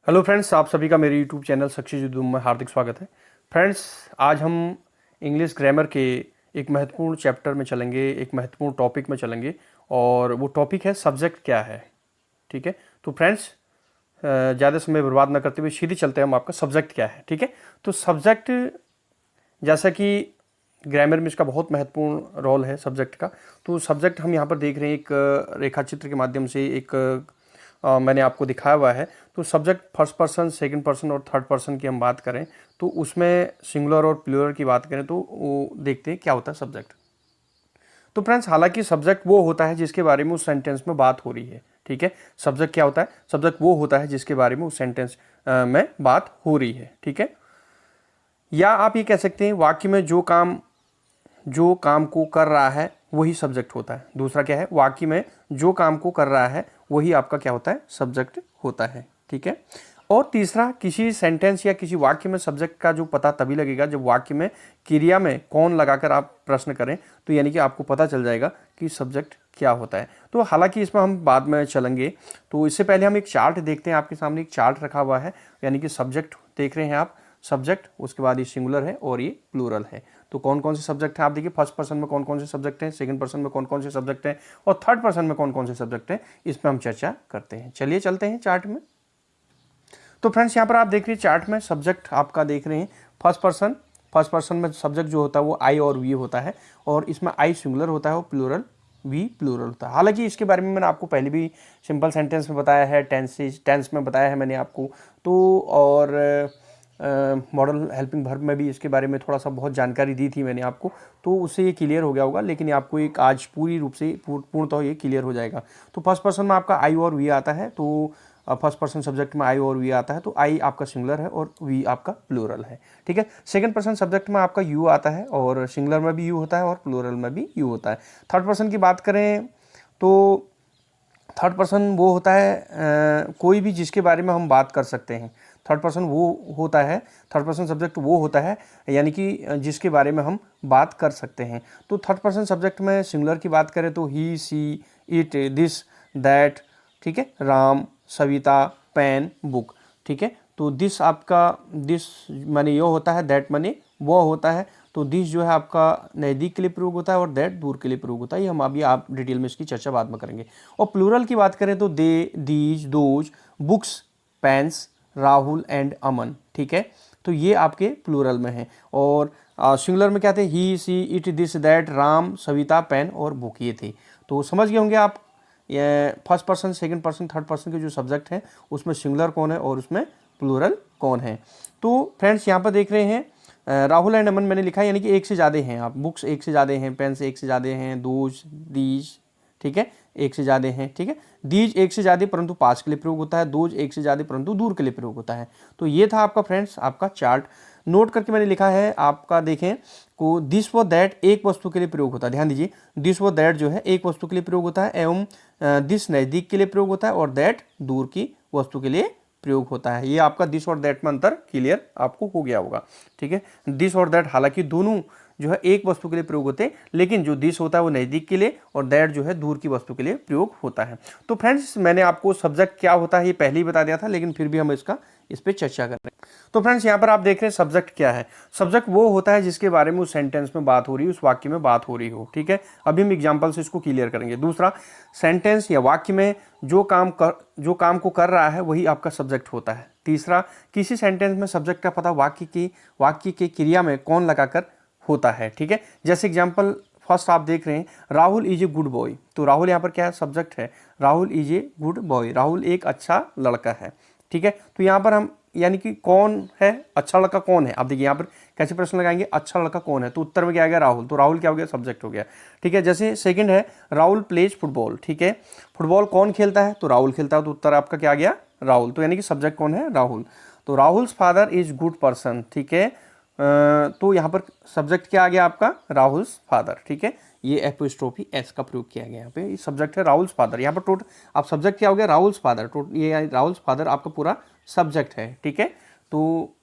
Hello friends, आप सभी का मेरे यूट्यूब चैनल सक्सेस यूट्यूब में हार्दिक स्वागत है। फ्रेंड्स, आज हम इंग्लिश ग्रामर के एक महत्वपूर्ण चैप्टर में चलेंगे, एक महत्वपूर्ण टॉपिक में चलेंगे और वो टॉपिक है सब्जेक्ट क्या है। ठीक है, तो फ्रेंड्स ज़्यादा समय बर्बाद ना करते हुए सीधे चलते हैं हम आपका सब्जेक्ट क्या है। ठीक है, तो सब्जेक्ट जैसा कि ग्रामर में इसका बहुत महत्वपूर्ण रोल है सब्जेक्ट का। तो सब्जेक्ट हम यहाँ पर देख रहे हैं एक रेखा चित्र के माध्यम से एक मैंने आपको दिखाया हुआ है। तो subject first person, second person और थर्ड पर्सन की हम बात करें तो उसमें सिंगुलर और प्लूरल की बात करें तो वो देखते हैं क्या होता है सब्जेक्ट। तो फ्रेंड्स, हालांकि सब्जेक्ट वो होता है जिसके बारे में उस सेंटेंस में बात हो रही है। ठीक है, सब्जेक्ट क्या होता है? सब्जेक्ट वो होता है जिसके बारे में उस सेंटेंस में बात हो रही है। ठीक है, या आप ये कह सकते हैं वाक्य में जो काम को कर रहा है वही सब्जेक्ट होता है। दूसरा क्या है? वाक्य में जो काम को कर रहा है वही आपका क्या होता है? सब्जेक्ट होता है। ठीक है, और तीसरा, किसी सेंटेंस या किसी वाक्य में सब्जेक्ट का जो पता तभी लगेगा जब वाक्य में क्रिया में कौन लगाकर आप प्रश्न करें, तो यानी कि आपको पता चल जाएगा कि सब्जेक्ट क्या होता है। तो हालांकि इसमें हम बाद में चलेंगे, तो इससे पहले हम एक चार्ट देखते हैं। आपके सामने एक चार्ट रखा हुआ है, यानी कि सब्जेक्ट देख रहे हैं आप, सब्जेक्ट, उसके बाद ये सिंगुलर है और ये प्लूरल है। तो कौन कौन से सब्जेक्ट हैं आप देखिए, फर्स्ट पर्सन में कौन कौन से सब्जेक्ट हैं, सेकंड पर्सन में कौन कौन से सब्जेक्ट हैं और थर्ड पर्सन में कौन कौन से सब्जेक्ट हैं, इस पर हम चर्चा करते हैं। चलिए चलते हैं चार्ट में। तो फ्रेंड्स, यहाँ पर आप देख रहे हैं चार्ट में सब्जेक्ट आपका देख रहे हैं फर्स्ट पर्सन में सब्जेक्ट जो होता है वो आई और वी होता है, और इसमें आई सिंगुलर होता है और प्लूरल वी प्लूरल होता है। हालांकि इसके बारे में मैंने आपको पहले भी सिंपल सेंटेंस में बताया है, टेंस में बताया है मैंने आपको, तो और मॉडल हेल्पिंग वर्ब में भी इसके बारे में थोड़ा सा बहुत जानकारी दी थी मैंने आपको, तो उससे ये क्लियर हो गया होगा। लेकिन आपको एक आज पूरी रूप से पूर्णतः ये क्लियर हो जाएगा। तो फर्स्ट पर्सन में आपका आई और वी आता है, तो फर्स्ट पर्सन सब्जेक्ट में आई और वी आता है, तो आई आपका सिंगुलर है और वी आपका प्लूरल है। ठीक है, सेकंड पर्सन सब्जेक्ट में आपका यू आता है, और सिंगुलर में भी यू होता है और प्लूरल में भी यू होता है। थर्ड पर्सन की बात करें तो थर्ड पर्सन वो होता है कोई भी जिसके बारे में हम बात कर सकते हैं। थर्ड पर्सन वो होता है, थर्ड पर्सन सब्जेक्ट वो होता है यानी कि जिसके बारे में हम बात कर सकते हैं। तो थर्ड पर्सन सब्जेक्ट में सिंगुलर की बात करें तो he, she, it, this, that, ठीक है, राम, सविता, पेन, बुक। ठीक है, तो दिस माने ये होता है, दैट माने वो होता है। तो दिस जो है आपका नज़दीक के लिए प्रयोग होता है और दैट दूर के लिए प्रयोग होता है। ये हम अभी आप डिटेल में इसकी चर्चा बाद में करेंगे। और प्लूरल की बात करें तो they, these, those, books, pens, Rahul and Aman. ठीक है, तो ये आपके प्लूरल में है। और सिंगुलर में क्या थे? He, she, it, this, that, Ram, Savita, pen और बुक, ये थे। तो समझ गए होंगे आप ये first person, second person, third person के जो सब्जेक्ट हैं उसमें सिंगुलर कौन है और उसमें प्लूरल कौन है। तो फ्रेंड्स, यहाँ पर देख रहे हैं राहुल एंड अमन मैंने लिखा है, यानी कि एक से ज़्यादा हैं आप, बुक्स एक से ज़्यादा हैं, पेन से एक से ज़्यादा हैं, दोज, दीज, ठीक है, एक से ज़्यादा हैं। ठीक है, दीज एक से ज़्यादा परंतु पास के लिए प्रयोग होता है, दोज एक से ज़्यादा परंतु दूर के लिए प्रयोग होता है। तो ये था आपका फ्रेंड्स आपका चार्ट। नोट करके मैंने लिखा है आपका, देखें को दिस व दैट एक वस्तु के लिए प्रयोग होता है। ध्यान दीजिए, दिस व दैट जो है एक वस्तु के लिए प्रयोग होता है, एवं दिस नज़दीक के लिए प्रयोग होता है और दैट दूर की वस्तु के लिए प्रयोग होता है। ये आपका दिस और दैट में अंतर क्लियर आपको हो गया होगा। ठीक है, दिस और दैट हालांकि दोनों जो है एक वस्तु के लिए प्रयोग होते हैं, लेकिन जो दिस होता है वो नज़दीक के लिए और दैट जो है दूर की वस्तु के लिए प्रयोग होता है। तो फ्रेंड्स, मैंने आपको सब्जेक्ट क्या होता है ये पहले ही बता दिया था, लेकिन फिर भी हम इस पर चर्चा कर रहे हैं। तो फ्रेंड्स, यहाँ पर आप देख रहे हैं सब्जेक्ट क्या है। सब्जेक्ट वो होता है जिसके बारे में उस सेंटेंस में बात हो रही है, उस वाक्य में बात हो रही हो। ठीक है, अभी हम एग्जाम्पल से इसको क्लियर करेंगे। दूसरा, सेंटेंस या वाक्य में जो काम को कर रहा है वही आपका सब्जेक्ट होता है। तीसरा, किसी सेंटेंस में सब्जेक्ट का पता वाक्य की क्रिया में कौन लगाकर होता है। ठीक है, जैसे एग्जाम्पल फर्स्ट आप देख रहे हैं, Rahul is a good boy. तो राहुल यहाँ पर क्या है? सब्जेक्ट है। Rahul is a good boy, Rahul एक अच्छा लड़का है। ठीक है, तो यहाँ पर हम यानी कि कौन है अच्छा लड़का, कौन है? आप देखिए यहाँ पर कैसे प्रश्न लगाएंगे, अच्छा लड़का कौन है, तो उत्तर में क्या आ गया? राहुल। तो राहुल क्या हो गया? सब्जेक्ट हो गया। ठीक है, जैसे सेकंड है, राहुल प्लेज फुटबॉल। ठीक है, फुटबॉल कौन खेलता है? तो राहुल खेलता है, तो उत्तर आपका क्या आ गया? राहुल। तो यानी कि सब्जेक्ट कौन है? राहुल। तो Rahul's father is good person. ठीक है, तो यहाँ पर सब्जेक्ट क्या आ गया आपका? Rahul's father. ठीक है, ये एपोस्ट्रोफी एस का प्रयोग किया गया यहाँ पे, सब्जेक्ट है राहुल्स फादर। यहाँ पर टोटल आप सब्जेक्ट क्या हो गया? Rahul's father. ये राहुल्स फादर आपका पूरा सब्जेक्ट है। ठीक है, तो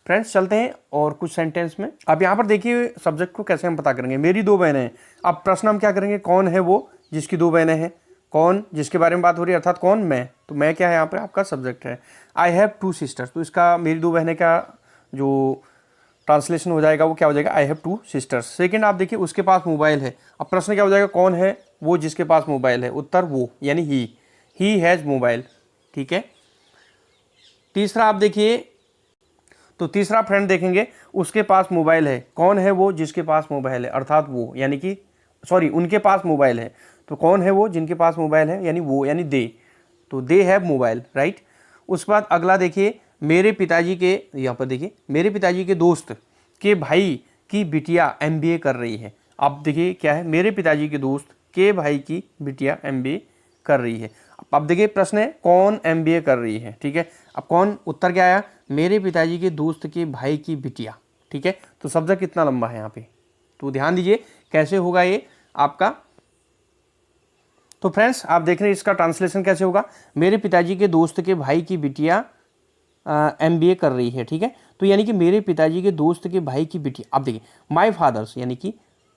फ्रेंड्स चलते हैं और कुछ सेंटेंस में। अब यहाँ पर देखिए सब्जेक्ट को कैसे हम पता करेंगे। मेरी दो बहनें हैं। अब प्रश्न हम क्या करेंगे? कौन है वो जिसकी दो बहनें हैं? कौन जिसके बारे में बात हो रही है, अर्थात कौन, मैं, तो मैं क्या है यहाँ पे आपका सब्जेक्ट है। आई हैव 2 सिस्टर्स, तो इसका मेरी 2 बहनें का जो ट्रांसलेशन हो जाएगा वो क्या हो जाएगा, आई हैव 2 सिस्टर्स। सेकंड आप देखिए, उसके पास मोबाइल है। अब प्रश्न क्या हो जाएगा, कौन है वो जिसके पास मोबाइल है, उत्तर वो, यानी ही हैज़ मोबाइल, ठीक है। तीसरा आप देखिए, तो तीसरा फ्रेंड देखेंगे, उसके पास मोबाइल है, कौन है वो जिसके पास मोबाइल है, अर्थात वो, यानी कि सॉरी उनके पास मोबाइल है, तो कौन है वो जिनके पास मोबाइल है, यानी वो, यानी दे, तो दे हैव मोबाइल, राइट। उसके बाद अगला देखिए, मेरे पिताजी के, यहाँ पर देखिए, मेरे पिताजी के दोस्त के भाई की बिटिया MBA कर रही है। अब देखिए क्या है, मेरे पिताजी के दोस्त के भाई की बिटिया MBA कर रही है। अब देखिए प्रश्न है कौन MBA कर रही है, ठीक है। अब कौन, उत्तर क्या आया, मेरे पिताजी के दोस्त के भाई की बिटिया, ठीक है। तो शब्द कितना लंबा है यहाँ पे, तो ध्यान दीजिए कैसे होगा ये आपका। तो फ्रेंड्स आप देख रहे हैं इसका ट्रांसलेशन कैसे होगा, मेरे पिताजी के दोस्त के भाई की बिटिया MBA कर रही है, ठीक है। तो यानी कि मेरे पिताजी के दोस्त के भाई की बिटिया। अब देखिए माय फादर्स, यानी कि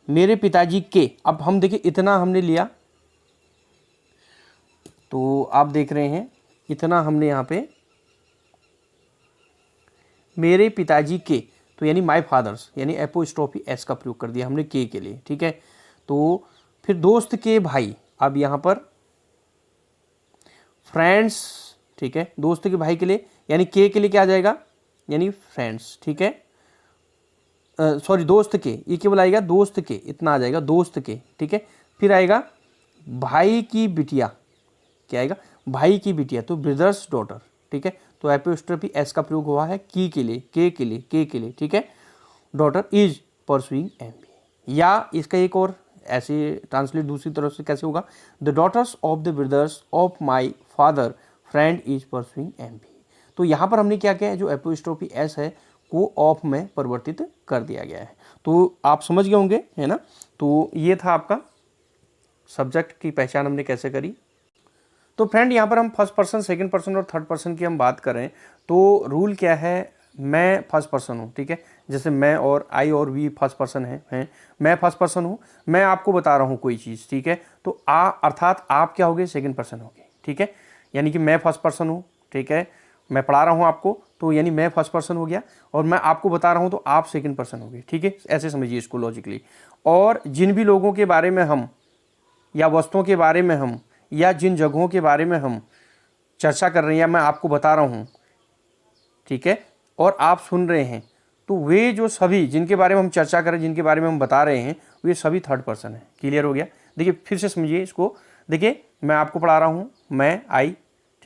मेरे पिताजी के, अब हम देखिए इतना हमने लिया, तो आप देख रहे हैं इतना हमने यहाँ पे मेरे पिताजी के, तो यानी माय फादर्स, यानी एपोस्ट्रोफी एस का प्रयोग कर दिया हमने के लिए, ठीक है। तो फिर दोस्त के भाई, अब यहाँ पर फ्रेंड्स, ठीक है, दोस्त के भाई के लिए, यानी के लिए क्या आ जाएगा, यानी फ्रेंड्स, ठीक है। सॉरी दोस्त के, ये केवल आएगा दोस्त के, इतना आ जाएगा दोस्त के, ठीक है। फिर आएगा भाई की बिटिया, क्या आएगा, भाई की बिटिया, तो ब्रदर्स डॉटर, ठीक है। तो एपोस्ट्रोफी एस का प्रयोग हुआ है की के लिए, के लिए, ठीक है। डॉटर इज परसुइंग MBA, या इसका एक और ऐसे ट्रांसलेट दूसरी तरफ से कैसे होगा, the daughters of the brothers of my father friend is pursuing MBA। तो यहाँ पर हमने क्या किया है, जो एपोस्ट्रोफी एस है को ऑफ में परिवर्तित कर दिया गया है। तो आप समझ गए होंगे, है ना। तो ये था आपका सब्जेक्ट की पहचान हमने कैसे करी। तो फ्रेंड यहाँ पर हम फर्स्ट पर्सन, सेकंड पर्सन और थर्ड पर्सन की हम बात करें तो रूल क्या है, मैं फर्स्ट पर्सन हूँ, ठीक है। जैसे मैं और आई और वी फर्स्ट पर्सन हैं, मैं फर्स्ट पर्सन हूँ, मैं आपको बता रहा हूँ कोई चीज़, ठीक है। तो अर्थात आप क्या होगे, सेकंड पर्सन होगे, ठीक है। यानी कि मैं फर्स्ट पर्सन हूँ, ठीक है, मैं पढ़ा रहा हूँ आपको, तो यानी मैं फर्स्ट पर्सन हो गया, और मैं आपको बता रहा हूँ तो आप सेकंड पर्सन हो गए, ठीक है। ऐसे समझिए इसको लॉजिकली। और जिन भी लोगों के बारे में हम, या वस्तुओं के बारे में हम, या जिन जगहों के बारे में हम चर्चा कर रहे हैं, या मैं आपको बता रहा हूँ, ठीक है, और आप सुन रहे हैं, तो वे जो सभी जिनके बारे में हम चर्चा कर रहे हैं, जिनके बारे में हम बता रहे हैं, वे सभी थर्ड पर्सन है। क्लियर हो गया। देखिए फिर से समझिए इसको, देखिए मैं आपको पढ़ा रहा हूँ, मैं आई,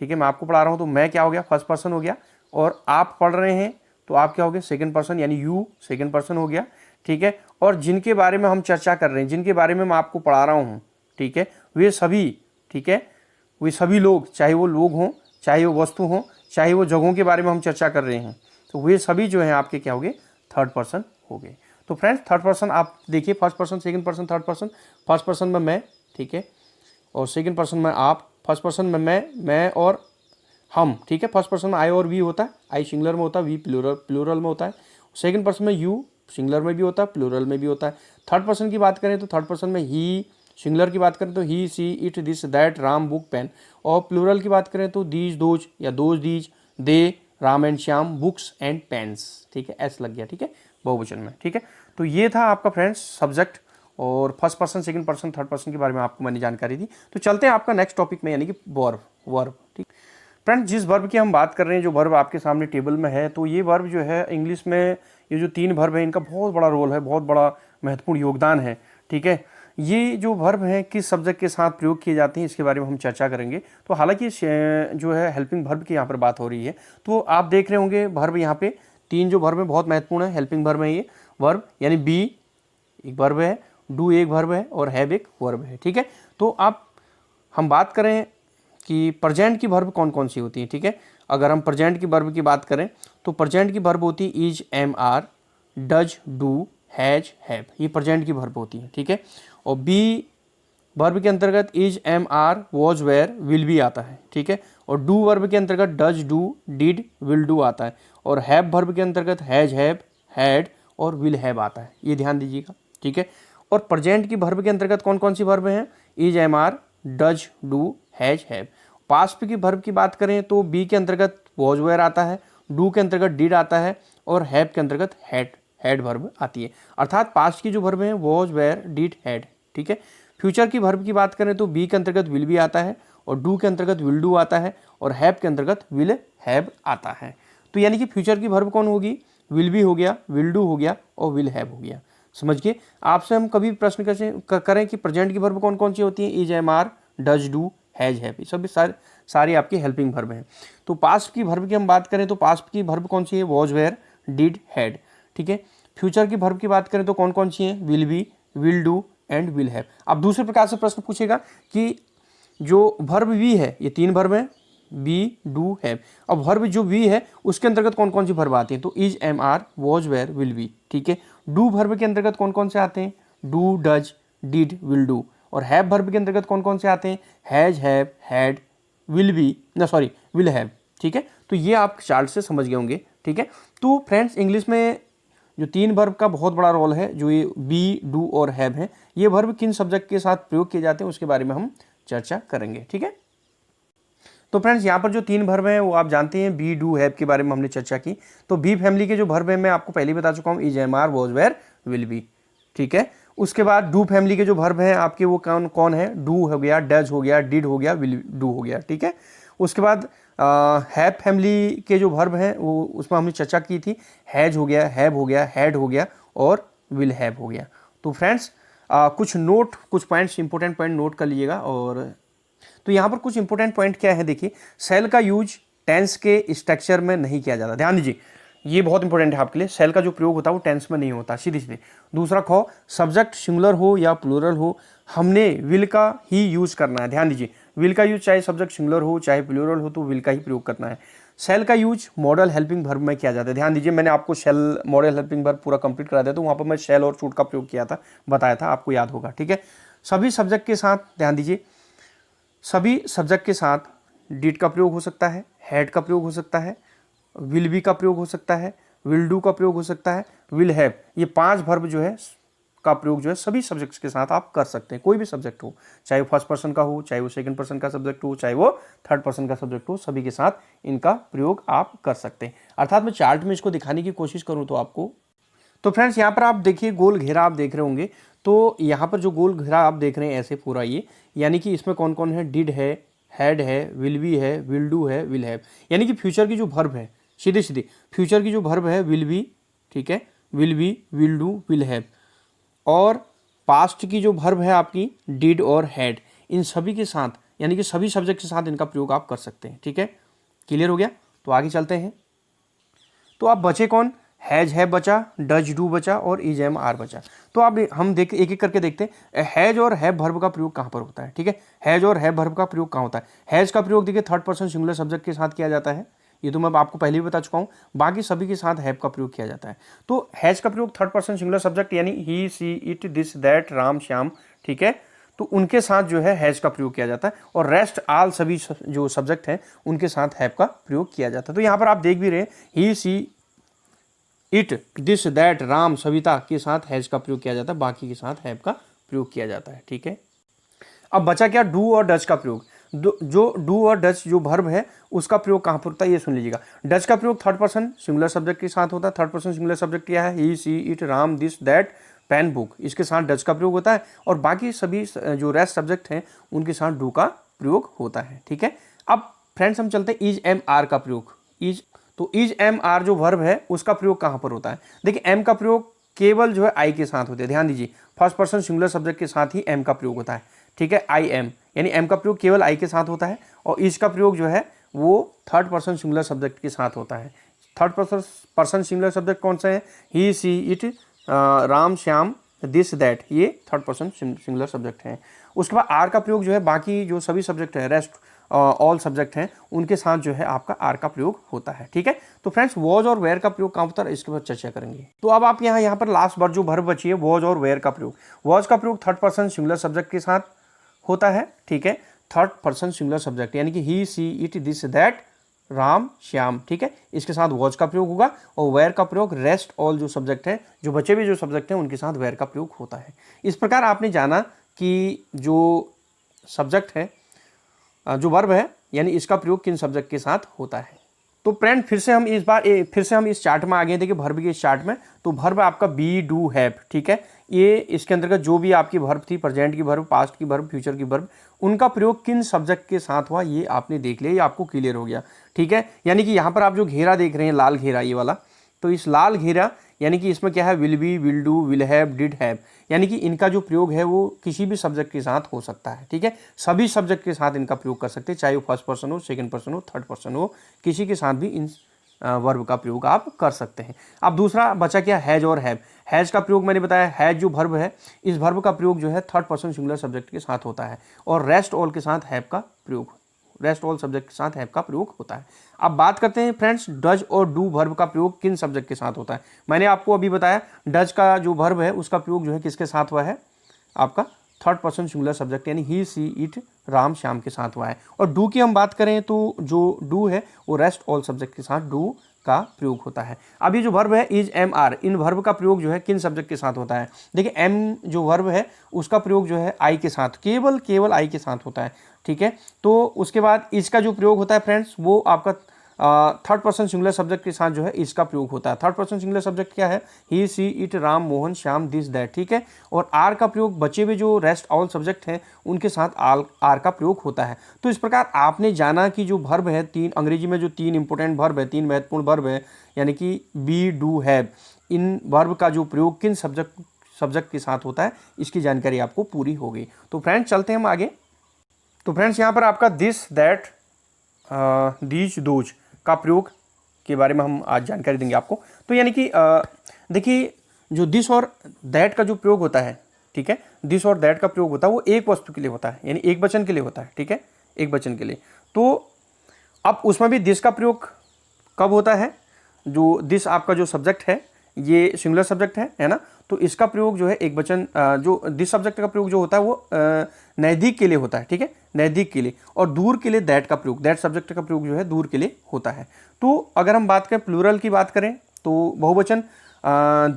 ठीक है, मैं आपको पढ़ा रहा हूँ, तो मैं क्या हो गया, फर्स्ट पर्सन हो गया, और आप पढ़ रहे हैं तो आप क्या हो गए, सेकंड पर्सन, यानी यू सेकंड पर्सन हो गया, ठीक है। और जिनके बारे में हम चर्चा कर रहे हैं, जिनके बारे में मैं आपको पढ़ा रहा हूँ, ठीक है, वे सभी, ठीक है, वे सभी लोग, चाहे वो लोग हों, चाहे वो वस्तु हों, चाहे वो जगहों के बारे में हम चर्चा कर रहे हैं, तो वे सभी जो हैं आपके क्या हो गए, थर्ड पर्सन हो गए। तो फ्रेंड्स थर्ड पर्सन आप देखिए, first person, second person, third person. First person में मैं, ठीक है, और सेकंड पर्सन में आप, फर्स्ट पर्सन में मैं और हम, ठीक है। फर्स्ट पर्सन में आई और वी होता है, आई सिंगुलर में होता है, वी प्लूरल में होता है। सेकंड पर्सन में यू सिंगुलर में भी होता है, प्लूरल में भी होता है। थर्ड पर्सन की बात करें तो थर्ड पर्सन में ही, सिंगुलर की बात करें तो he, she, it, this, that, Ram, book, pen. और प्लूरल की बात करें तो दीज, दोज, या those, these, they, Ram and Shyam, books and pens, ठीक है, एस लग गया, ठीक है, बहुवचन में, ठीक है। तो ये था आपका फ्रेंड्स सब्जेक्ट, और first person, second person, third person के बारे में आपको मैंने जानकारी दी। तो चलते हैं आपका नेक्स्ट टॉपिक में, यानी कि वर्ब, ठीक। फ्रेंड्स जिस वर्ब की हम बात कर रहे हैं, जो वर्ब आपके सामने टेबल में है, तो ये वर्ब जो है इंग्लिश में, ये जो 3 वर्ब है, इनका बहुत बड़ा रोल है, बहुत बड़ा महत्वपूर्ण योगदान है, ठीक है। ये जो वर्ब हैं किस सब्जेक्ट के साथ प्रयोग किए जाते हैं, इसके बारे में हम चर्चा करेंगे। तो हालांकि जो है हेल्पिंग वर्ब की यहाँ पर बात हो रही है, तो आप देख रहे होंगे वर्ब यहाँ पे 3 जो वर्ब है बहुत महत्वपूर्ण है, हेल्पिंग वर्ब है ये वर्ब, यानी बी एक वर्ब है, डू एक वर्ब है, और हैव एक वर्ब है, ठीक है। तो आप हम बात करें कि प्रेजेंट की वर्ब कौन कौन सी होती है, ठीक है। अगर हम प्रेजेंट की वर्ब की बात करें तो प्रेजेंट की वर्ब होती है is, am, are, does, do, has, have, ये प्रेजेंट की वर्ब होती है, ठीक है। और बी वर्ब के अंतर्गत is, am, are, was, were, will भी आता है, ठीक है। और डू वर्ब के अंतर्गत does, do, did, will do आता है। और हैव वर्ब के अंतर्गत हैज, हैव, हैड और विल हैव आता है, ये ध्यान दीजिएगा, ठीक है। और प्रेजेंट की वर्ब के अंतर्गत कौन कौन सी वर्ब हैं, is, am, are, does, do, has, have. Past की वर्ब की बात करें तो बी के अंतर्गत वॉज वेयर आता है, डू के अंतर्गत डिड आता है और हैव के अंतर्गत हैड वर्ब आती है। अर्थात पास्ट की जो वर्ब है वॉज वेयर डिड हैड, ठीक है। फ्यूचर की वर्ब की बात करें तो बी के अंतर्गत विल बी आता है और डू के अंतर्गत विल डू आता है और हैव के अंतर्गत विल हैव आता है। तो यानी कि फ्यूचर की वर्ब कौन होगी, विल बी हो गया, विल डू हो गया और विल हैव हो गया। समझ गए। आपसे हम कभी प्रश्न करें कि प्रेजेंट की वर्ब कौन कौन सी होती है, is, am, are, does, do, has, have, ये सब सारी आपकी हेल्पिंग वर्ब हैं। तो पास्ट की वर्ब की हम बात करें तो पास्ट की वर्ब कौन सी है, वॉज, वेयर, डिड, हैड, ठीक है। फ्यूचर की वर्ब की बात करें तो कौन कौन सी है, will be, will do and will have. अब दूसरे प्रकार से प्रश्न पूछेगा कि जो वर्ब वी है, ये 3 वर्ब है, बी, डू, हैव। अब वर्ब जो वी है उसके अंतर्गत कौन कौन सी वर्ब आती है, तो is, am, are, was, were, will be, ठीक है। डू वर्ब के अंतर्गत कौन कौन से आते हैं, do, does, did, will do. और हैव वर्ब के अंतर्गत कौन कौन से आते हैं, has, have, had, will be, ना सॉरी विल हैव, ठीक है। तो ये आप चार्ट से समझ गए होंगे, ठीक है। तो फ्रेंड्स इंग्लिश में जो 3 वर्ब का बहुत बड़ा रोल है, जो ये बी, डू और हैव है, ये वर्ब किन सब्जेक्ट के साथ प्रयोग किए जाते हैं उसके बारे में हम चर्चा करेंगे, ठीक है। तो फ्रेंड्स यहाँ पर जो 3 वर्ब हैं वो आप जानते हैं, बी, डू, हैव के बारे में हमने चर्चा की। तो बी फैमिली के जो वर्ब हैं मैं आपको पहले ही बता चुका हूँ, is, am, are, was, were, will be, ठीक है। उसके बाद डू फैमिली के जो वर्ब हैं आपके वो कौन कौन है, डू हो गया, डज हो गया, डिड हो गया, विल डू हो गया, ठीक है। उसके बाद हैव फैमिली के जो वर्ब हैं वो उसमें हमने चर्चा की थी, हैज हो गया, हैव हो गया, हैड हो गया और विल हैव हो गया। तो फ्रेंड्स कुछ पॉइंट्स इंपॉर्टेंट पॉइंट नोट कर लीजिएगा। और तो यहाँ पर कुछ इंपॉर्टेंट पॉइंट क्या है, देखिए सेल का यूज टेंस के स्ट्रक्चर में नहीं किया जाता, ध्यान दीजिए, ये बहुत इंपॉर्टेंट है आपके लिए। सेल का जो प्रयोग होता है वो टेंस में नहीं होता, सीधे सीधे। दूसरा खो, सब्जेक्ट सिंगुलर हो या प्लूरल हो, हमने विल का ही यूज करना है, ध्यान दीजिए, विल का यूज चाहे सब्जेक्ट सिंगुलर हो चाहे प्लूरल हो तो विल का ही प्रयोग करना है। सेल का यूज मॉडल हेल्पिंग वर्ब में किया जाता है, ध्यान दीजिए, मैंने आपको सेल मॉडल हेल्पिंग वर्ब पूरा कंप्लीट करा दिया, तो वहाँ पर मैं शेल और शूट का प्रयोग किया था, बताया था, आपको याद होगा, ठीक है। सभी सब्जेक्ट के साथ, ध्यान दीजिए, सभी सब्जेक्ट के साथ डिड का प्रयोग हो सकता है, हैड का प्रयोग हो सकता है, विल बी का प्रयोग हो सकता है, विल डू का प्रयोग हो सकता है, विल हैव। ये 5 वर्ब जो है का प्रयोग जो है सभी सब्जेक्ट्स के साथ आप कर सकते हैं, कोई भी सब्जेक्ट हो, चाहे वो फर्स्ट पर्सन का हो, चाहे वो सेकंड पर्सन का सब्जेक्ट हो, चाहे वो थर्ड पर्सन का सब्जेक्ट हो, सभी के साथ इनका प्रयोग आप कर सकते हैं। अर्थात मैं चार्ट में इसको दिखाने की कोशिश करूँ तो आपको, तो फ्रेंड्स यहाँ पर आप देखिए गोल घेरा आप देख रहे होंगे, तो यहाँ पर जो गोल घेरा आप देख रहे हैं ऐसे पूरा ये, यानी कि इसमें कौन कौन है, डिड है, हैड है, विल बी है, विल डू है, विल हैव। यानी कि फ्यूचर की जो वर्ब है, सीधे सीधे फ्यूचर की जो वर्ब है विल बी, ठीक है, will be, will do, will have. और पास्ट की जो वर्ब है आपकी डिड और हैड, इन सभी के साथ यानी कि सभी सब्जेक्ट के साथ इनका प्रयोग आप कर सकते हैं, ठीक है। क्लियर हो गया। तो आगे चलते हैं। तो आप बचे कौन, हैज हैव बचा, डज डू बचा और इज एम आर बचा। तो आप हम देख एक एक करके देखते हैं हैज और हैव वर्ब का प्रयोग कहाँ पर होता है, ठीक है। हैज और हैव वर्ब का प्रयोग कहाँ होता है, हैज का प्रयोग देखिए थर्ड पर्सन सिंगुलर सब्जेक्ट के साथ किया जाता है, ये तो मैं आपको पहले भी बता चुका हूँ। बाकी सभी के साथ हैव का प्रयोग किया जाता है। तो हैज का प्रयोग थर्ड पर्सन सिंगुलर सब्जेक्ट यानी he, she, it, this, that, Ram, Shyam, ठीक है, तो उनके साथ जो है हैज का प्रयोग किया जाता है। और रेस्ट आल सभी जो सब्जेक्ट हैं उनके साथ हैव का प्रयोग किया जाता है। तो यहाँ पर आप देख भी रहे he, she, it, this, that, Ram, Savita के साथ हैज का प्रयोग किया जाता है, बाकी के साथ हैव का प्रयोग किया जाता है, ठीक है। अब बचा क्या, डू और डज का प्रयोग। जो डू और डज जो वर्ब है उसका प्रयोग कहाँ पर होता है ये सुन लीजिएगा। डज का प्रयोग थर्ड पर्सन सिंगुलर सब्जेक्ट के साथ होता है। थर्ड पर्सन सिंगुलर सब्जेक्ट क्या है, he, she, it, Ram, this, that, pen, book, इसके साथ डज का प्रयोग होता है। और बाकी सभी जो रेस्ट सब्जेक्ट हैं उनके साथ डू का प्रयोग होता है, ठीक है। अब फ्रेंड्स हम चलते हैं इज एम आर का प्रयोग। तो इज एम आर जो वर्ब है उसका प्रयोग कहाँ पर होता है, देखिए एम का प्रयोग केवल जो है आई के साथ होते हैं, ध्यान दीजिए, फर्स्ट पर्सन सिंगुलर सब्जेक्ट के साथ ही एम का प्रयोग होता है, ठीक है। आई एम यानी एम का प्रयोग केवल आई के साथ होता है। और इज का प्रयोग जो है वो थर्ड पर्सन सिंगुलर सब्जेक्ट के साथ होता है। थर्ड पर्सन सिंगुलर सब्जेक्ट कौन सा है, he, she, it, Ram, Shyam, this, that, ये थर्ड पर्सन सिंगुलर सब्जेक्ट हैं। उसके बाद आर का प्रयोग जो है बाकी जो सभी सब्जेक्ट है, रेस्ट ऑल सब्जेक्ट हैं उनके साथ जो है आपका आर का प्रयोग होता है, ठीक है। तो फ्रेंड्स वॉज और वेयर का प्रयोग कहाँ होता है इसके बाद चर्चा करेंगे। तो अब आप यहाँ पर लास्ट बार जो वर्ब बची है वॉज और वेयर का प्रयोग। वॉज का प्रयोग थर्ड पर्सन सिंगुलर सब्जेक्ट के साथ होता है, ठीक है, थर्ड पर्सन सिंगुलर सब्जेक्ट यानी कि he, she, it, this, that, Ram, Shyam, ठीक है, इसके साथ वॉज का प्रयोग होगा। और वेयर का प्रयोग रेस्ट ऑल जो सब्जेक्ट है, जो बचे हुए जो सब्जेक्ट हैं उनके साथ वेयर का प्रयोग होता है। इस प्रकार आपने जाना कि जो सब्जेक्ट है, जो वर्ब है, यानी इसका प्रयोग किन सब्जेक्ट के साथ होता है। तो फ्रेंड फिर से हम इस चार्ट में आ गए। देखिए वर्ब के इस चार्ट में, तो वर्ब आपका बी डू हैव, ठीक है। ये इसके अंतर्गत जो भी आपकी वर्ब थी, प्रेजेंट की वर्ब, पास्ट की वर्ब, फ्यूचर की वर्ब, उनका प्रयोग किन सब्जेक्ट के साथ हुआ ये आपने देख लिया, ये आपको क्लियर हो गया, ठीक है। यानी कि यहाँ पर आप जो घेरा देख रहे हैं, लाल घेरा ये वाला, तो इस लाल घेरा यानी कि इसमें क्या है, will be, will do, will have, did have, यानी कि इनका जो प्रयोग है वो किसी भी सब्जेक्ट के साथ हो सकता है, ठीक है। सभी सब्जेक्ट के साथ इनका प्रयोग कर सकते हैं, चाहे वो फर्स्ट पर्सन हो, सेकंड पर्सन हो, थर्ड पर्सन हो, किसी के साथ भी इन वर्ब का प्रयोग आप कर सकते हैं। अब दूसरा बचा क्या, हैज और हैव। हैज का प्रयोग मैंने बताया, हैज जो वर्ब है, इस वर्ब का प्रयोग जो है थर्ड पर्सन सिंगुलर सब्जेक्ट के साथ होता है, और रेस्ट ऑल के साथ हैव का प्रयोग, रेस्ट ऑल सब्जेक्ट के साथ हैव का प्रयोग होता है। अब बात करते हैं फ्रेंड्स, डज और डू वर्ब का प्रयोग किन सब्जेक्ट के साथ होता है। मैंने आपको अभी बताया डज का जो वर्ब है उसका प्रयोग जो है किसके साथ हुआ है, आपका थर्ड पर्सन सिंगुलर सब्जेक्ट यानी he, she, it, Ram, Shyam के साथ हुआ है। और डू की हम बात करें तो जो डू है वो रेस्ट ऑल सब्जेक्ट के साथ डू का प्रयोग होता है। अब ये जो वर्ब है इज, एम, आर, इन वर्ब का प्रयोग जो है किन सब्जेक्ट के साथ होता है। देखिए एम जो वर्ब है उसका प्रयोग जो है आई के साथ, केवल आई के साथ होता है, ठीक है। तो उसके बाद इसका जो प्रयोग होता है फ्रेंड्स वो आपका थर्ड पर्सन सिंगुलर सब्जेक्ट के साथ जो है इसका प्रयोग होता है। थर्ड पर्सन सिंगुलर सब्जेक्ट क्या है, he, she, it, Ram, Mohan, Shyam, this, that, ठीक है। और आर का प्रयोग बचे हुए जो रेस्ट ऑल सब्जेक्ट हैं उनके साथ आर का प्रयोग होता है। तो इस प्रकार आपने जाना कि जो वर्ब है, तीन अंग्रेजी में जो तीन इंपॉर्टेंट वर्ब है, तीन महत्वपूर्ण वर्ब है, यानी कि बी, डू, हैव, इन वर्ब का जो प्रयोग किन सब्जेक्ट के साथ होता है, इसकी जानकारी आपको पूरी हो गई। तो फ्रेंड्स चलते हैं हम आगे। तो फ्रेंड्स यहाँ पर आपका दिस, दैट, दीज, दोज का प्रयोग के बारे में हम आज जानकारी देंगे आपको। तो यानी कि देखिए जो दिस और दैट का जो प्रयोग होता है, ठीक है, दिस और दैट का प्रयोग होता है वो एक वस्तु के लिए होता है, यानी एक वचन के लिए होता है, ठीक है, एक वचन के लिए। तो अब उसमें भी दिस का प्रयोग कब होता है, जो दिस आपका जो सब्जेक्ट है ये सिंगुलर सब्जेक्ट है ना, तो इसका प्रयोग जो है एक वचन, जो दिस सब्जेक्ट का प्रयोग जो होता है वो नज़दीक के लिए होता है, ठीक है, नज़दीक के लिए। और दूर के लिए दैट का प्रयोग, दैट सब्जेक्ट का प्रयोग जो है दूर के लिए होता है। तो अगर हम बात करें प्लूरल की बात करें तो बहुवचन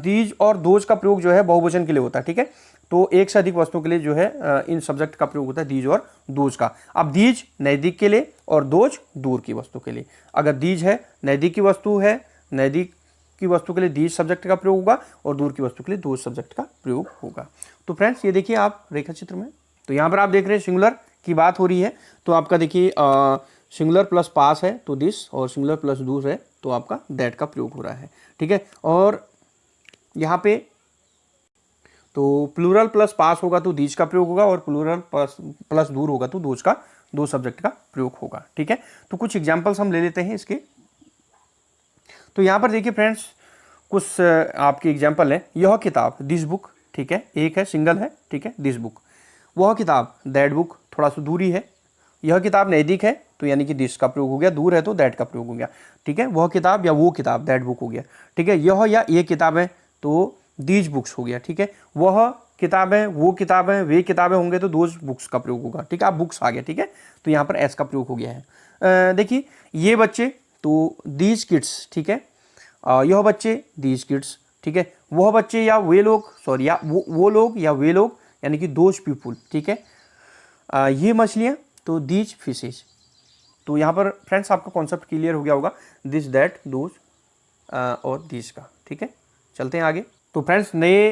दीज और दोज का प्रयोग जो है बहुवचन के लिए होता है, ठीक है। तो एक से अधिक वस्तुओं के लिए जो है इन सब्जेक्ट का प्रयोग होता है दीज और दोज का। अब दीज नज़दीक के लिए और दोज दूर की वस्तु के लिए। अगर दीज है नज़दीक की वस्तु है, नज़दीक की वस्तु के लिए दीज सब्जेक्ट का प्रयोग होगा, और दूर की वस्तु के लिए दोज सब्जेक्ट का प्रयोग होगा। तो फ्रेंड्स ये देखिए आप रेखा चित्र में, तो यहाँ पर आप देख रहे हैं सिंगुलर की बात हो रही है, तो आपका देखिए सिंगुलर प्लस पास है तो दिस, और सिंगुलर प्लस दूर है तो आपका दैट का प्रयोग हो रहा है, ठीक है। और यहाँ पे तो प्लूरल प्लस पास होगा तो दीज का प्रयोग होगा, और प्लूरल प्लस दूर होगा तो दोज का, दो सब्जेक्ट का प्रयोग होगा, ठीक है। तो कुछ एग्जाम्पल्स हम ले लेते हैं इसके। तो यहाँ पर देखिए फ्रेंड्स कुछ आपकी एग्जाम्पल है, यह किताब, दिस बुक, ठीक है, एक है, सिंगल है, ठीक है, दिस बुक। वह किताब, दैट बुक, थोड़ा सा दूरी है। यह किताब नज़दीक है तो यानी कि दिस का प्रयोग हो गया, दूर है तो दैट का प्रयोग हो गया, ठीक है। वह किताब या वो किताब, दैट बुक हो गया, ठीक है। यह या ये किताब है तो दीज बुक्स हो गया, ठीक है। वह किताब है, वो किताब है, वे किताबें होंगे तो दोज बुक्स का प्रयोग होगा, ठीक है। आप बुक्स आ गया, ठीक है, तो यहाँ पर एस का प्रयोग हो गया है। देखिए ये बच्चे तो दीज किड्स, ठीक है, यह बच्चे दीज किड्स, ठीक है। वह बच्चे या वे लोग, सॉरी, या वो लोग या वे लोग, यानी कि दोज पीपुल, ठीक है। ये मछलियाँ तो दीज फिशेज। तो यहाँ पर फ्रेंड्स आपका कॉन्सेप्ट क्लियर हो गया होगा, दिस, दैट, दोज और दीज का, ठीक है। चलते हैं आगे। तो फ्रेंड्स नए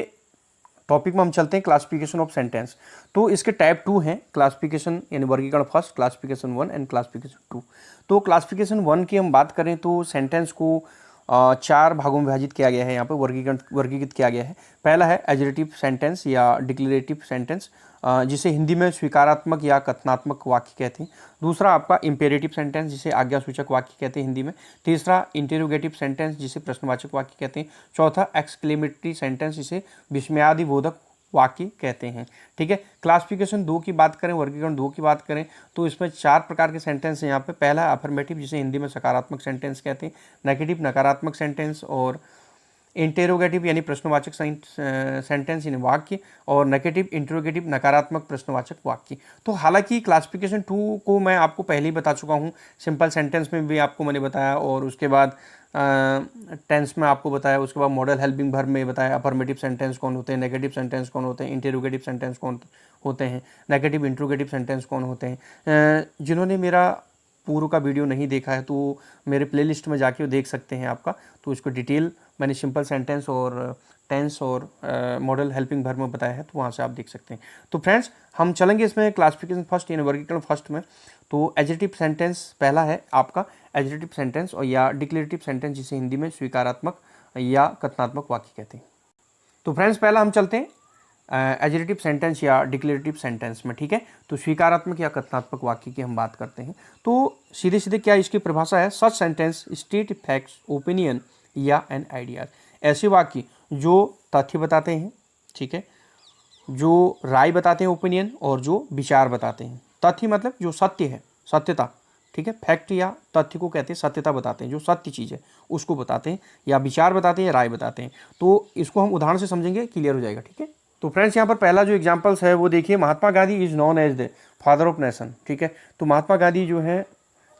टॉपिक में हम चलते हैं, क्लासिफिकेशन ऑफ सेंटेंस। तो इसके टाइप 2 हैं, क्लासिफिकेशन यानी वर्गीकरण फर्स्ट, क्लासिफिकेशन 1 एंड क्लासिफिकेशन 2। तो क्लासिफिकेशन 1 की हम बात करें तो सेंटेंस को 4 भागों में विभाजित किया गया है, यहाँ पर वर्गीकृत किया गया है। पहला है एडजेक्टिव सेंटेंस या डिक्लेरेटिव सेंटेंस, जिसे हिंदी में स्वीकारात्मक या कथनात्मक वाक्य कहते हैं। दूसरा आपका इंपेरेटिव सेंटेंस, जिसे आज्ञासूचक वाक्य कहते हैं हिंदी में। तीसरा इंटेरोगेटिव सेंटेंस, जिसे प्रश्नवाचक वाक्य कहते हैं। चौथा एक्सक्लेमेटरी सेंटेंस, जिसे विस्मयादिबोधक वाक्य कहते हैं, ठीक है। क्लासिफिकेशन 2 की बात करें, वर्गीकरण 2 की बात करें तो इसमें 4 प्रकार के सेंटेंस हैं यहाँ पे। पहला अफर्मेटिव, जिसे हिंदी में सकारात्मक सेंटेंस कहते हैं। नेगेटिव नकारात्मक सेंटेंस, और इंटेरोगेटिव यानी प्रश्नवाचक सेंटेंस यानी वाक्य, और नेगेटिव इंटेरोगेटिव नकारात्मक प्रश्नवाचक वाक्य। तो हालांकि क्लासिफिकेशन 2 को मैं आपको पहले ही बता चुका हूँ, सिंपल सेंटेंस में भी आपको मैंने बताया, और उसके बाद टेंस में आपको बताया, उसके बाद मॉडल हेल्पिंग वर्ब में बताया अफर्मेटिव सेंटेंस कौन होते हैं, नेगेटिव सेंटेंस कौन होते हैं, इंटेरोगेटिव सेंटेंस कौन होते हैं, नेगेटिव इंट्रोगेटिव सेंटेंस कौन होते हैं। जिन्होंने मेरा पूर्व का वीडियो नहीं देखा है तो मेरे प्लेलिस्ट में जाके देख सकते हैं आपका, तो इसको डिटेल मैंने सिंपल सेंटेंस और टेंस और मॉडल हेल्पिंग वर्ब में बताया है, तो वहाँ से आप देख सकते हैं। तो फ्रेंड्स हम चलेंगे इसमें क्लासिफिकेशन फर्स्ट यानी वर्गीकरण फर्स्ट में। तो एडजेक्टिव सेंटेंस पहला है आपका एडजेक्टिव सेंटेंस और या डिक्लेरेटिव सेंटेंस, जिसे हिंदी में स्वीकारात्मक या कथनात्मक वाक्य कहते हैं। तो फ्रेंड्स पहला हम चलते हैं एडजेक्टिव सेंटेंस या डिक्लेरेटिव सेंटेंस में, ठीक है। तो स्वीकारात्मक या कथनात्मक वाक्य की हम बात करते हैं। तो सीधे सीधे क्या इसकी परिभाषा है, सच सेंटेंस स्टेट फैक्ट्स ओपिनियन या एन आइडियाज, ऐसे वाक्य जो तथ्य बताते हैं, ठीक है, जो राय बताते हैं ओपिनियन, और जो विचार बताते हैं। तथ्य मतलब जो सत्य है, सत्यता, ठीक है। फैक्ट या तथ्य को कहते हैं सत्यता बताते हैं, जो सत्य चीज़ है उसको बताते हैं, या विचार बताते हैं या राय बताते हैं। तो इसको हम उदाहरण से समझेंगे, क्लियर हो जाएगा, ठीक है। तो फ्रेंड्स यहाँ पर पहला जो एग्जांपल्स है वो देखिए, Mahatma Gandhi is known as the father of nation, ठीक है। तो महात्मा गांधी जो हैं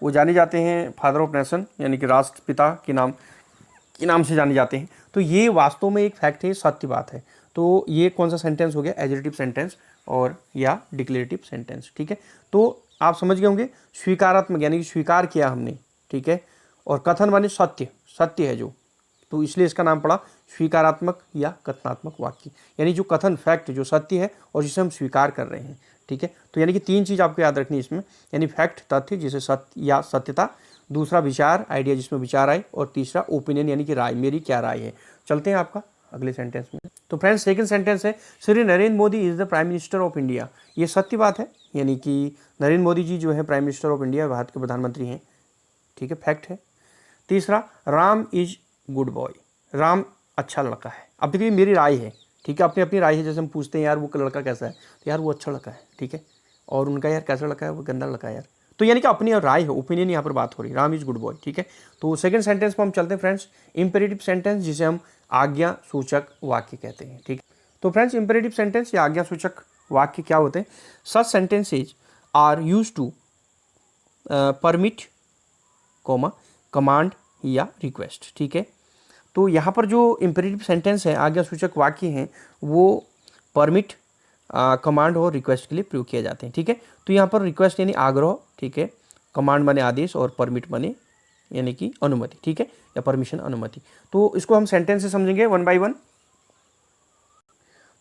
वो जाने जाते हैं फादर ऑफ नेशन यानी कि राष्ट्रपिता के नाम से जाने जाते हैं। तो ये वास्तव में एक फैक्ट है, सत्य बात है। तो ये कौन सा सेंटेंस हो गया, एडजेक्टिव सेंटेंस और या डिक्लेरेटिव सेंटेंस, ठीक है। तो आप समझ गए होंगे, स्वीकारात्मक यानी कि स्वीकार किया हमने, ठीक है, और कथन माने सत्य, सत्य है जो, तो इसलिए इसका नाम पड़ा स्वीकारात्मक या कथनात्मक वाक्य, यानी जो कथन फैक्ट जो सत्य है और जिसे हम स्वीकार कर रहे हैं, ठीक है। तो यानी कि तीन चीज़ आपको याद रखनी है इसमें, यानी फैक्ट तथ्य जिसे सत्य या सत्यता, दूसरा विचार आइडिया जिसमें विचार आए, और तीसरा ओपिनियन यानी कि राय, मेरी क्या राय है। चलते हैं आपका अगले सेंटेंस में। तो फ्रेंड्स सेकंड सेंटेंस है, Shri Narendra Modi is the prime minister of India. ये सत्य बात है, यानी कि नरेंद्र मोदी जी जो है prime minister of India, Bharat के प्रधानमंत्री हैं, ठीक है, फैक्ट है। तीसरा, Ram is good boy, Ram अच्छा लड़का है। अब देखिए मेरी राय है, ठीक है, अपनी अपनी राय है। जैसे हम पूछते हैं यार वो लड़का कैसा है, तो यार वो अच्छा लड़का है, ठीक है, और उनका यार कैसा लड़का है, वो गंदा लड़का है यार। तो यानी कि अपनी राय है, ओपिनियन यहाँ पर बात हो रही है, राम इज गुड बॉय, ठीक है। तो सेकंड सेंटेंस पर हम चलते हैं फ्रेंड्स, इंपेरेटिव सेंटेंस जिसे हम आज्ञा सूचक वाक्य कहते हैं, ठीक है। तो फ्रेंड्स इंपेरेटिव सेंटेंस या आज्ञा सूचक वाक्य क्या होते हैं, such sentences are used to permit comma command या रिक्वेस्ट, ठीक है। तो यहाँ पर जो इंपेरेटिव सेंटेंस है, आज्ञा सूचक वाक्य हैं, वो परमिट, कमांड और रिक्वेस्ट के लिए प्रयोग किए जाते हैं, ठीक है। तो यहाँ पर रिक्वेस्ट यानी आग्रह, ठीक है, कमांड माने आदेश, और परमिट माने यानी कि अनुमति, ठीक है, या परमिशन अनुमति। तो इसको हम सेंटेंस से समझेंगे वन बाय वन।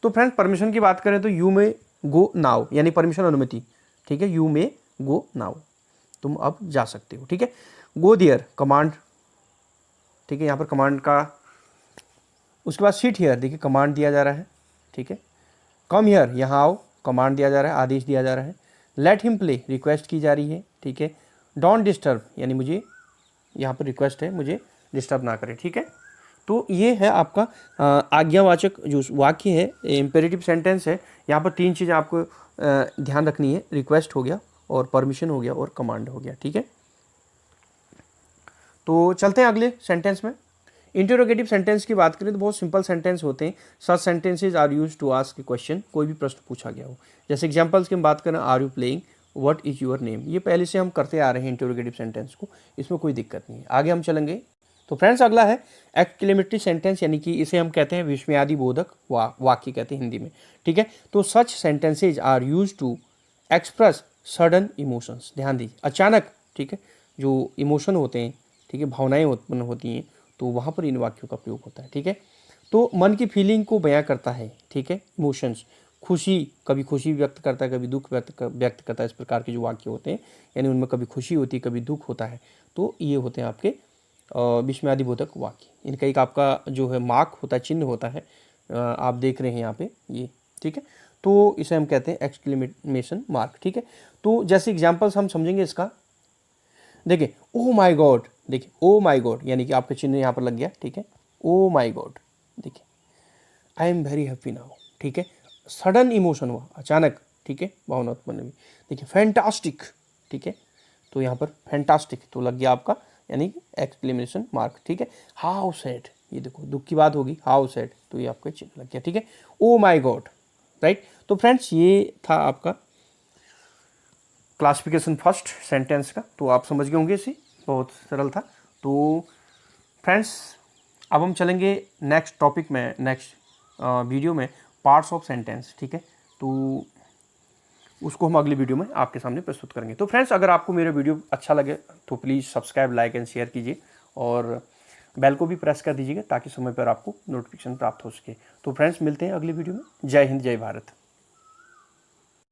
तो फ्रेंड्स परमिशन की बात करें तो यू मे गो नाउ यानी परमिशन अनुमति, ठीक है, यू मे गो नाउ, तुम अब जा सकते हो, ठीक है। गो देयर कमांड, ठीक है, यहाँ पर कमांड का, उसके बाद सिट हियर, देखिए कमांड दिया जा रहा है, ठीक है। कम हियर, यहाँ आओ, कमांड दिया जा रहा है, आदेश दिया जा रहा है। लेट हिम प्ले, रिक्वेस्ट की जा रही है, ठीक है। डोंट डिस्टर्ब यानी मुझे, यहाँ पर रिक्वेस्ट है मुझे डिस्टर्ब ना करें, ठीक है। तो ये है आपका आज्ञावाचक जो वाक्य है, इंपेरेटिव सेंटेंस है। यहाँ पर तीन चीज़ें आपको ध्यान रखनी है, रिक्वेस्ट हो गया, और परमिशन हो गया, और कमांड हो गया, ठीक है। तो चलते हैं अगले सेंटेंस में। इंटरोगेटिव सेंटेंस की बात करें तो बहुत सिंपल सेंटेंस होते हैं। Such sentences are used to ask a question, कोई भी प्रश्न पूछा गया हो। जैसे एग्जांपल्स की हम बात करें, are you playing, what is your name, ये पहले से हम करते आ रहे हैं इंटरोगेटिव सेंटेंस को, इसमें कोई दिक्कत नहीं है, आगे हम चलेंगे। तो फ्रेंड्स अगला है एक्सक्लेमेटरी सेंटेंस, यानी कि इसे हम कहते हैं विस्मयादि बोधक वाक्य कहते हैं हिंदी में, ठीक है। तो such sentences are used to express sudden emotions, ध्यान दीजिए, अचानक, ठीक है, जो इमोशन होते हैं, ठीक है, भावनाएं उत्पन्न होती हैं, तो वहाँ पर इन वाक्यों का प्रयोग होता है, ठीक है। तो मन की फीलिंग को बयां करता है, ठीक है, इमोशंस, खुशी, कभी खुशी व्यक्त करता है, कभी दुख व्यक्त करता है, इस प्रकार के जो वाक्य होते हैं, यानी उनमें कभी खुशी होती है, कभी दुख होता है, तो ये होते हैं आपके विस्मयादिबोधक वाक्य। इनका एक आपका जो है मार्क होता है, चिन्ह होता है, आप देख रहे हैं यहाँ पे ये, ठीक है। तो इसे हम कहते हैं एक्सक्लेमेशन मार्क, ठीक है। तो जैसे एग्जाम्पल्स हम समझेंगे इसका, देखिए ओ माई गॉड, देखिए ओ माई गॉड यानी कि आपका चिन्ह यहाँ पर लग गया, ठीक है, ओ माई गॉड, देखिए I am very happy now, ठीक है, सडन इमोशन हुआ, अचानक, ठीक है, भावना उत्पन्न हुई। देखिए फैंटास्टिक, ठीक है, तो यहाँ पर फैंटास्टिक तो लग गया आपका यानी एक्सक्लेमेशन मार्क, ठीक है। हाउ सैड, ये देखो दुख की बात होगी, हाउ सैड, तो ये आपका चिन्ह लग गया, ठीक है। ओ माई गॉड, राइट। तो फ्रेंड्स ये था आपका क्लासिफिकेशन फर्स्ट सेंटेंस का, तो आप समझ गए होंगे इसे, बहुत सरल था। तो फ्रेंड्स अब हम चलेंगे नेक्स्ट टॉपिक में, नेक्स्ट वीडियो में, पार्ट्स ऑफ सेंटेंस, ठीक है। तो उसको हम अगली वीडियो में आपके सामने प्रस्तुत करेंगे। तो फ्रेंड्स अगर आपको मेरा वीडियो अच्छा लगे तो please subscribe, like and share कीजिए और बेल को भी प्रेस कर दीजिएगा ताकि समय पर आपको नोटिफिकेशन प्राप्त हो सके। तो फ्रेंड्स मिलते हैं अगली वीडियो में। जय हिंद, जय भारत।